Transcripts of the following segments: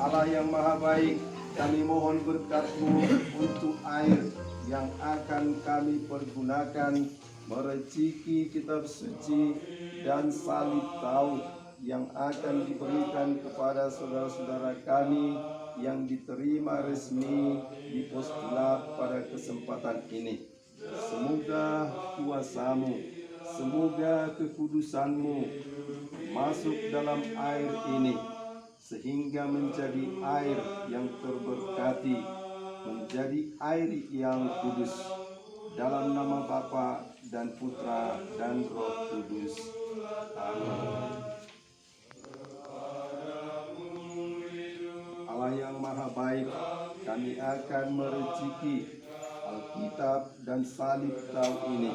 Allah yang maha baik, kami mohon berkat-Mu untuk air yang akan kami pergunakan mereciki kitab suci dan salib Taurat yang akan diberikan kepada saudara-saudara kami yang diterima resmi di postulat pada kesempatan ini. Semoga kuasa-Mu, semoga kekudusan-Mu masuk dalam air ini, sehingga menjadi air yang terberkati, menjadi air yang kudus. Dalam nama Bapa dan Putra dan Roh Kudus. Amin. Allah yang maha baik, kami akan mereciki Alkitab dan salib Taurat ini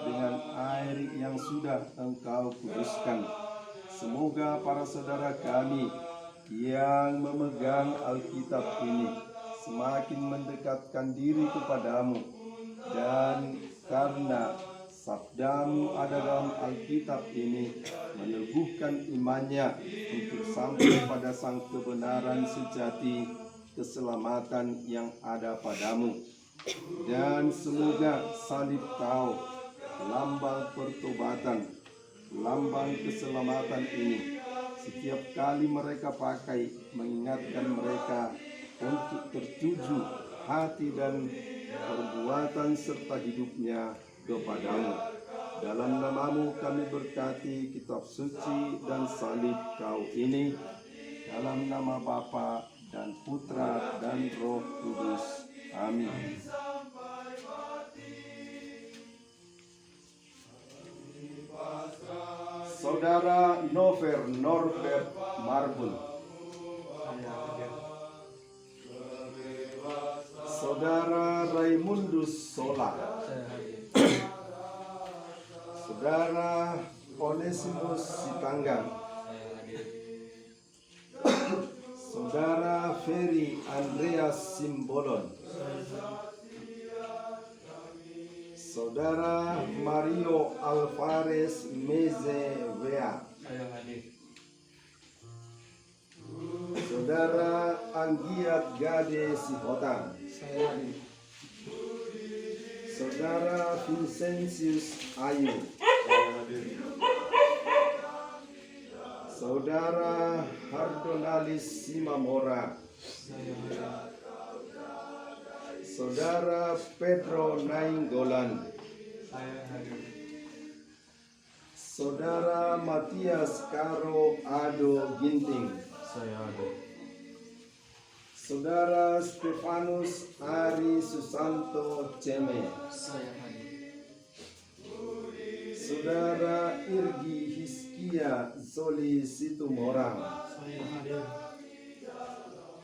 dengan air yang sudah Engkau kuduskan. Semoga para saudara kami yang memegang Alkitab ini semakin mendekatkan diri kepadamu, dan karena sabda-Mu ada dalam Alkitab ini meneguhkan imannya untuk sampai pada sang kebenaran sejati, keselamatan yang ada padamu. Dan semoga salib Taurat, lambang pertobatan, lambang keselamatan ini setiap kali mereka pakai mengingatkan mereka untuk tertuju hati dan perbuatan serta hidupnya kepadamu. Dalam nama-Mu kami berkati kitab suci dan salib Kau ini, dalam nama Bapa dan Putra dan Roh Kudus. Amin. Saudara Nover Norbert Marbun, Saudara Raimundus Sola, Saudara Onesimus Sitanggang, Saudara Ferry Andreas Simbolon, Saudara Mario Alvarez Mezevea, Saudara Anggiat Gade Sihotan, Saudara Vincentius Ayu, Saudara Hardonalis Simamora, Saudara Pedro Nainggolan, Saudara Matias Karo Ado Ginting, Saudara Stefanus Ari Susanto Ceme, Saudara Irgi Hiskia Zoli Situmorang,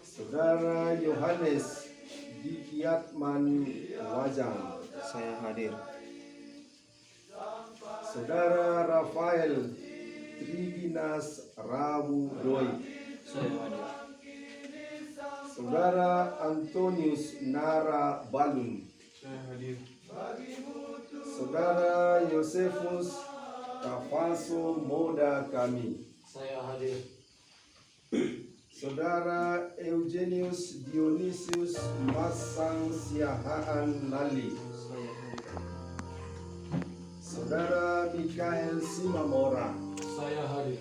Saudara Yohanes Dikiatman Wajang, saya hadir. Saudara Rafael Triginas Rawu Doi, saya hadir. Saudara Antonius Nara Balun, saya hadir. Saudara Yosefus Kafaso Moda Kami, saya hadir. Saudara Eugenius Dionysius Masang Siahaan Nali, saya hadir. Saudara Mikael Simamora, saya hadir.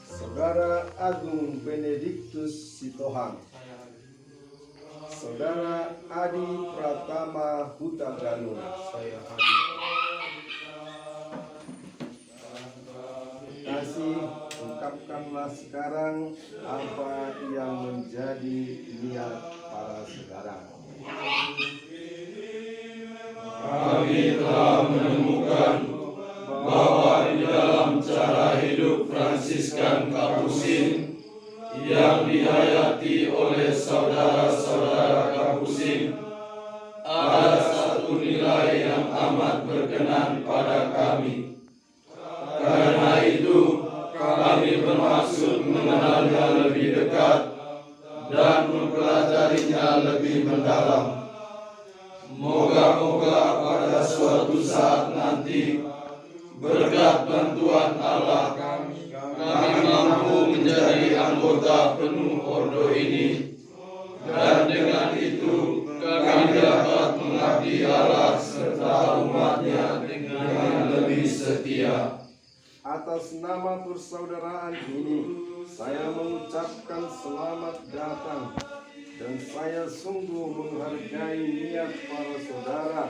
Saudara Agung Benediktus Sitohang, saya hadir. Saudara Adi Pratama Hutaganu, saya hadir. Kasih, ungkapkanlah sekarang apa yang menjadi niat para saudara. Kami telah menemukan bahwa di dalam cara hidup Fransiskan Kapusin yang dihayati oleh saudara-saudara Kapusin ada satu nilai yang amat berkenan pada kami. Karena itu, kami bermaksud mengenalnya lebih dekat dan mempelajarinya lebih mendalam. Moga-moga pada suatu saat nanti, berkat bantuan Allah, kami mampu menjadi anggota penuh ordo ini. ini, dan dengan itu kami dapat mengabdi Allah serta umat-Nya dengan lebih setia. Atas nama persaudaraan ini, saya mengucapkan selamat datang dan saya sungguh menghargai niat para saudara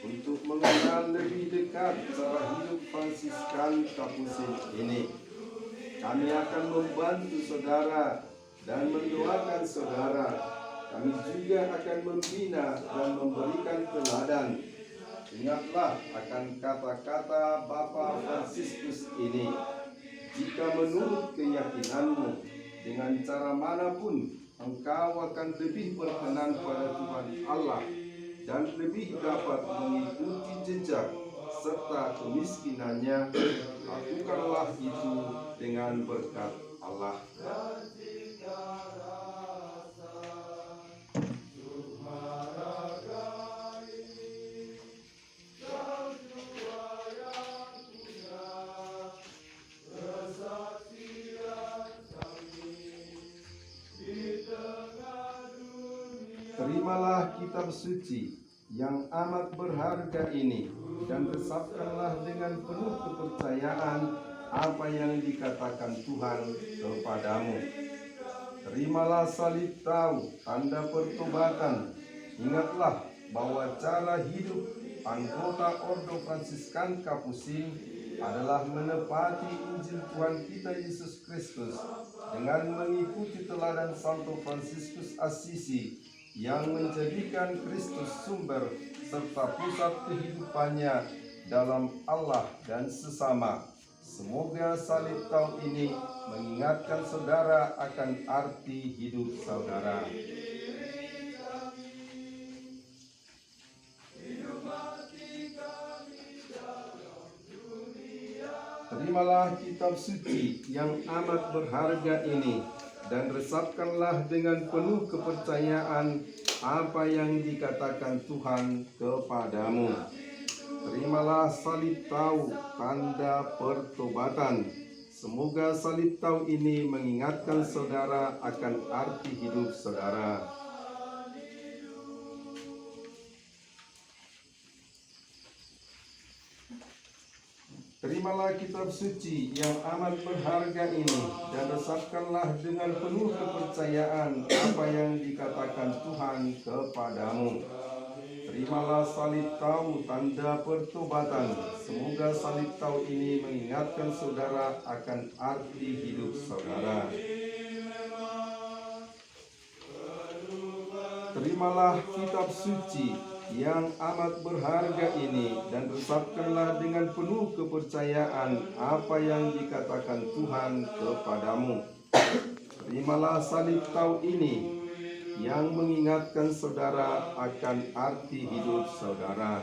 untuk mengenal lebih dekat cara hidup Fransiskan Kapusin ini. Kami akan membantu saudara dan mendoakan saudara. Kami juga akan membina dan memberikan teladan. Ingatlah akan kata-kata Bapa Fransiskus ini. Jika menurut keyakinanmu, dengan cara manapun engkau akan lebih berkenan pada Tuhan Allah dan lebih dapat mengikuti jejak serta kemiskinannya, lakukanlah itu dengan berkat Allah. Terimalah kitab suci yang amat berharga ini dan resapkanlah dengan penuh kepercayaan apa yang dikatakan Tuhan kepadamu. Terimalah salib tahu, tanda pertobatan. Ingatlah bahwa cara hidup anggota Ordo Fransiskan Kapusin adalah menepati Injil Tuhan kita Yesus Kristus dengan mengikuti teladan Santo Fransiskus Assisi yang menjadikan Kristus sumber serta pusat kehidupannya dalam Allah dan sesama. Semoga salib tahun ini mengingatkan saudara akan arti hidup saudara. Terimalah kitab suci yang amat berharga ini dan resapkanlah dengan penuh kepercayaan apa yang dikatakan Tuhan kepadamu. Terimalah salib tahu, tanda pertobatan. Semoga salib tahu ini mengingatkan saudara akan arti hidup saudara. Terimalah kitab suci yang amat berharga ini dan resapkanlah dengan penuh kepercayaan apa yang dikatakan Tuhan kepadamu. Terimalah salib tahu, tanda pertobatan. Semoga salib tahu ini mengingatkan saudara akan arti hidup saudara. Terimalah kitab suci yang amat berharga ini dan resapkanlah dengan penuh kepercayaan apa yang dikatakan Tuhan kepadamu. Terimalah salib tahu ini yang mengingatkan saudara akan arti hidup saudara.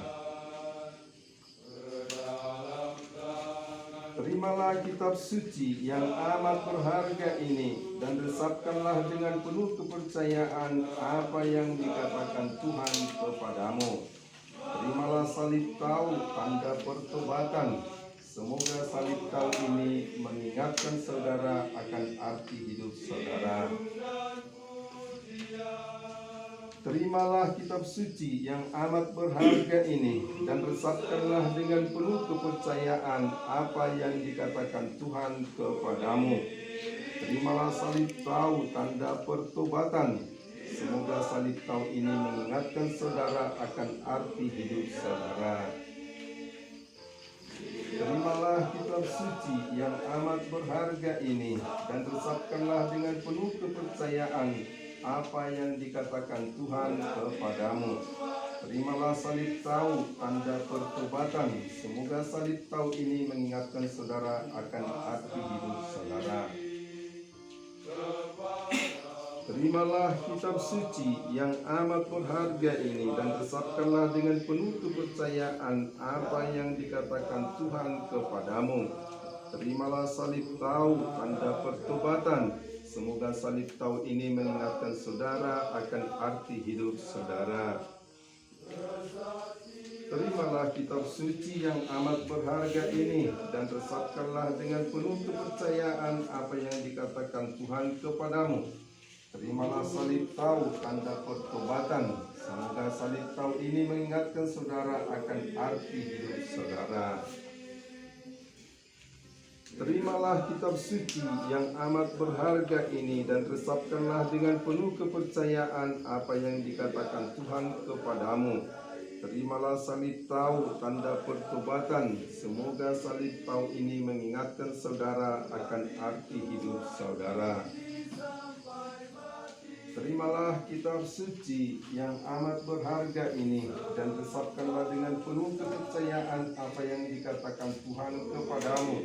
Terimalah kitab suci yang amat berharga ini dan resapkanlah dengan penuh kepercayaan apa yang dikatakan Tuhan kepadamu. Terimalah salib tahu, tanda pertobatan. Semoga salib tahu ini mengingatkan saudara akan arti hidup saudara. Terimalah kitab suci yang amat berharga ini dan resapkanlah dengan penuh kepercayaan apa yang dikatakan Tuhan kepadamu. Terimalah salib tahu, tanda pertobatan. Semoga salib tahu ini mengingatkan saudara akan arti hidup saudara. Terimalah kitab suci yang amat berharga ini dan resapkanlah dengan penuh kepercayaan apa yang dikatakan Tuhan kepadamu. Terimalah salib tahu, tanda pertobatan. Semoga salib tahu ini mengingatkan saudara akan arti hidup saudara. Terimalah kitab suci yang amat berharga ini dan resapkanlah dengan penuh kepercayaan apa yang dikatakan Tuhan kepadamu. Terimalah salib tahu, tanda pertobatan. Semoga salib tahu ini mengingatkan saudara akan arti hidup saudara. Terimalah kitab suci yang amat berharga ini dan resapkanlah dengan penuh kepercayaan apa yang dikatakan Tuhan kepadamu. Terimalah salib tahu tanda pertobatan. Semoga salib tahu ini mengingatkan saudara akan arti hidup saudara. Terimalah kitab suci yang amat berharga ini dan resapkanlah dengan penuh kepercayaan apa yang dikatakan Tuhan kepadamu. Terimalah salib tahu tanda pertobatan. Semoga salib tahu ini mengingatkan saudara akan arti hidup saudara. Terimalah kitab suci yang amat berharga ini dan resapkanlah dengan penuh kepercayaan apa yang dikatakan Tuhan kepadamu.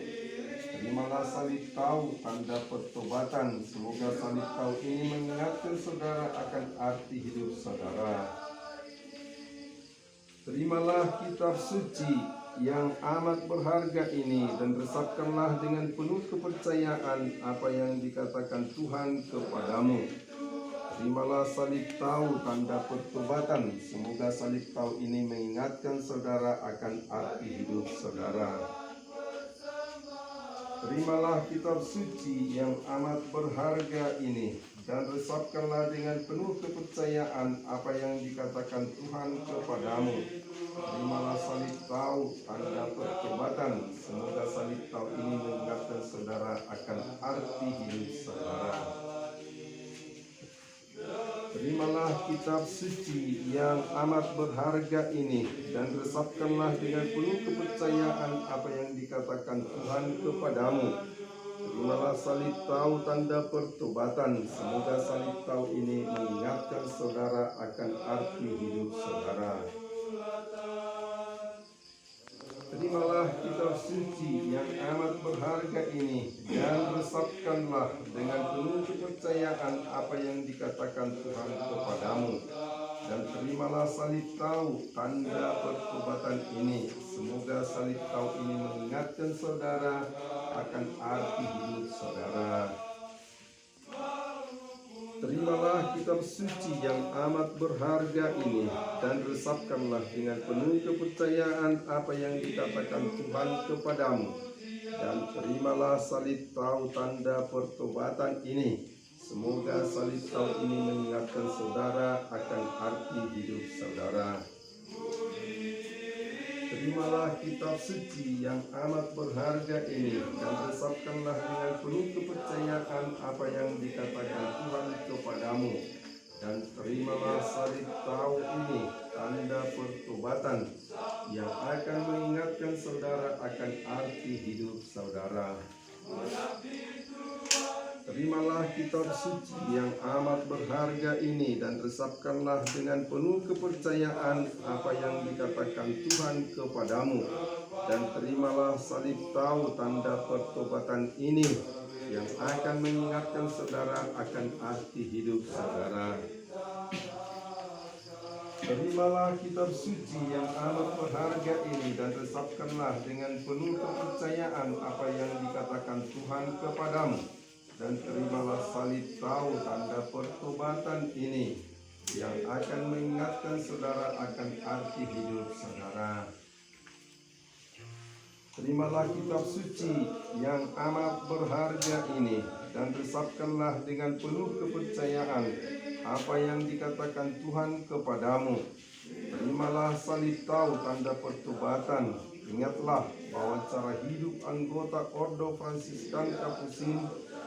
Terimalah salib tahu tanda pertobatan. Semoga salib tahu ini mengingatkan saudara akan arti hidup saudara. Terimalah kitab suci yang amat berharga ini dan resapkanlah dengan penuh kepercayaan apa yang dikatakan Tuhan kepadamu. Terimalah salib tahu tanda pertobatan. Semoga salib tahu ini mengingatkan saudara akan arti hidup saudara. Terimalah kitab suci yang amat berharga ini dan resapkanlah dengan penuh kepercayaan apa yang dikatakan Tuhan kepadamu. Terimalah salib tahu tanda pertobatan. Semoga salib tahu ini mengingatkan saudara akan arti hidup saudara. Terimalah kitab suci yang amat berharga ini dan resapkanlah dengan penuh kepercayaan apa yang dikatakan Tuhan kepadamu. Terimalah salib tahu tanda pertobatan. Semoga salib tahu ini mengingatkan saudara akan arti hidup saudara. Terimalah kitab suci yang amat berharga ini dan resapkanlah dengan penuh kepercayaan apa yang dikatakan Tuhan kepadamu. Dan terimalah salib tahu tanda pertobatan ini. Semoga salib tahu ini mengingatkan saudara akan arti hidup saudara. Terimalah kitab suci yang amat berharga ini dan resapkanlah dengan penuh kepercayaan apa yang dikatakan Tuhan kepadamu. Dan terimalah salib tahu tanda pertobatan ini. Semoga salib tahu ini mengingatkan saudara akan arti hidup saudara. Terimalah kitab suci yang amat berharga ini dan resapkanlah dengan penuh kepercayaan apa yang dikatakan Tuhan kepadamu. Dan terimalah salib tahu ini tanda pertobatan yang akan mengingatkan saudara akan arti hidup saudara. Terimalah kitab suci yang amat berharga ini dan resapkanlah dengan penuh kepercayaan apa yang dikatakan Tuhan kepadamu. Dan terimalah salib tahu tanda pertobatan ini yang akan mengingatkan saudara akan arti hidup saudara. Terimalah kitab suci yang amat berharga ini dan resapkanlah dengan penuh kepercayaan apa yang dikatakan Tuhan kepadamu. Dan terimalah salib tahu tanda pertobatan ini yang akan mengingatkan saudara akan arti hidup saudara. Terimalah kitab suci yang amat berharga ini dan resapkanlah dengan penuh kepercayaan apa yang dikatakan Tuhan kepadamu. Terimalah salib tahu tanda pertobatan. Ingatlah bahwa cara hidup anggota Ordo Fransiskan Kapusin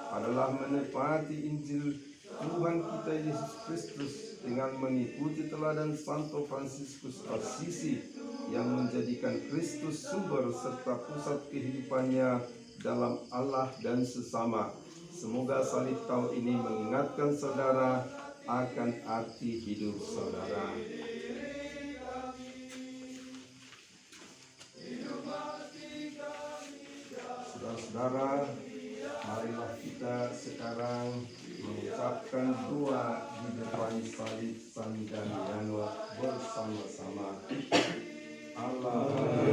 adalah menepati Injil Tuhan kita Yesus Kristus dengan mengikuti teladan Santo Fransiskus Assisi yang menjadikan Kristus sumber serta pusat kehidupannya dalam Allah dan sesama. Semoga salib tahu ini mengingatkan saudara akan arti hidup saudara. Saudara-saudara, marilah kita sekarang mengucapkan doa di depan salib Sang Damianus bersama-sama. Allah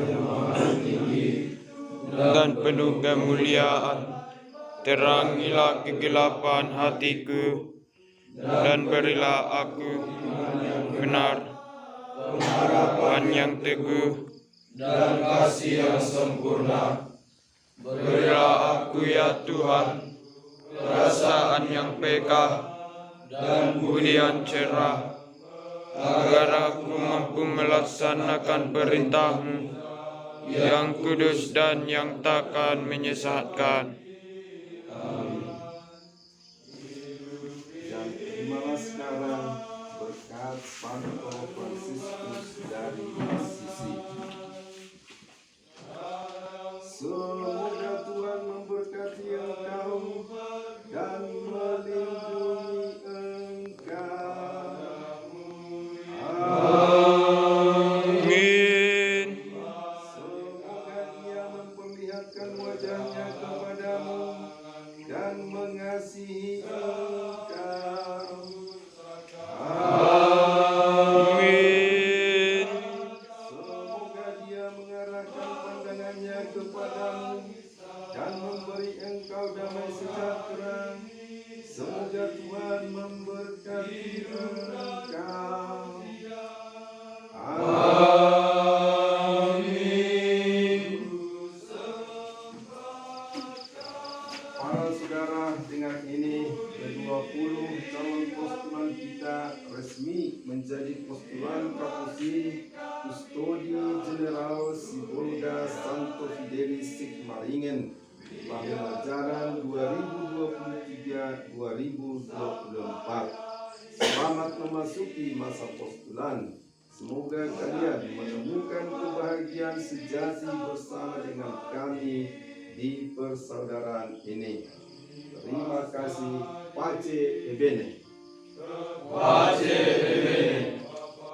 yang Maha Tinggi dan penuh kemuliaan, terangilah kegelapan hatiku dan berilah aku benar, pengharapan yang teguh dan kasih yang sempurna. Berilah aku ya Tuhan perasaan yang peka dan budi yang cerah, agar aku mampu melaksanakan perintah-Mu yang kudus dan yang takkan menyesatkan. Dan terimalah sekarang berkat Santo Fransiskus dari Assisi. Semoga Tuhan memberkati engkau dan melindungi engkau. Amin. Semoga Ia memperlihatkan wajahnya kepadamu dan mengasihi engkau. Amin. Semoga Dia mengarahkan pandangannya kepadamu dan memberi engkau damai sejahtera. Semoga Tuhan memberkati engkau. Para saudara, dengan ini ke-20 calon postulan kita resmi menjadi postulan Kapusin Kustodi General Sibolga Santo Fidelis Sigmaringen pada ajaran 2023-2024. Selamat memasuki masa postulan. Semoga kalian menemukan kebahagiaan sejati bersama dengan kami di persaudaraan ini. Terima kasih. Pace Ebene. Pace Ebene.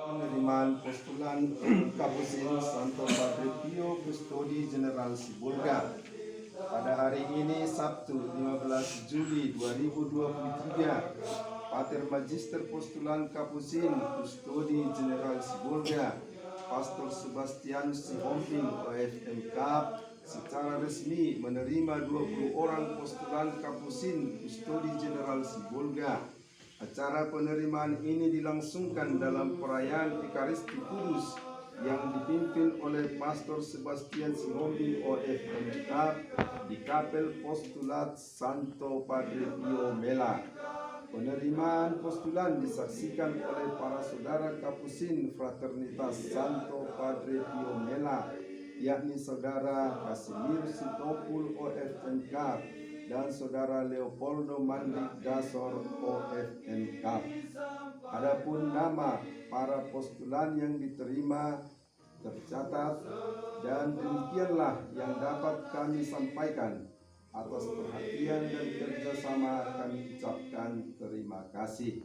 Penerimaan postulan Kapusin Santo Padre Pio Kustodi General Sibolga pada hari ini Sabtu 15 Juli 2023. Pater Magister Postulan Kapusin Kustodi General Sibolga Pastor Sebastianus Sihomping OFMK secara resmi menerima 20 orang postulan Kapusin Kustodi General Sibolga. Acara penerimaan ini dilangsungkan dalam perayaan Ekaristi Kudus yang dipimpin oleh Pastor Sebastian Sihomping OFMK di Kapel Postulat Santo Padre Pio Mela. Penerimaan postulan disaksikan oleh para saudara Kapusin Fraternitas Santo Padre Pio Mela, yakni saudara Casimir Sitopul OFMK dan saudara Leopoldo Mandik Dasor OFMK. Adapun nama para postulan yang diterima tercatat dan demikianlah yang dapat kami sampaikan. Atas perhatian dan kerjasama kami ucapkan terima kasih.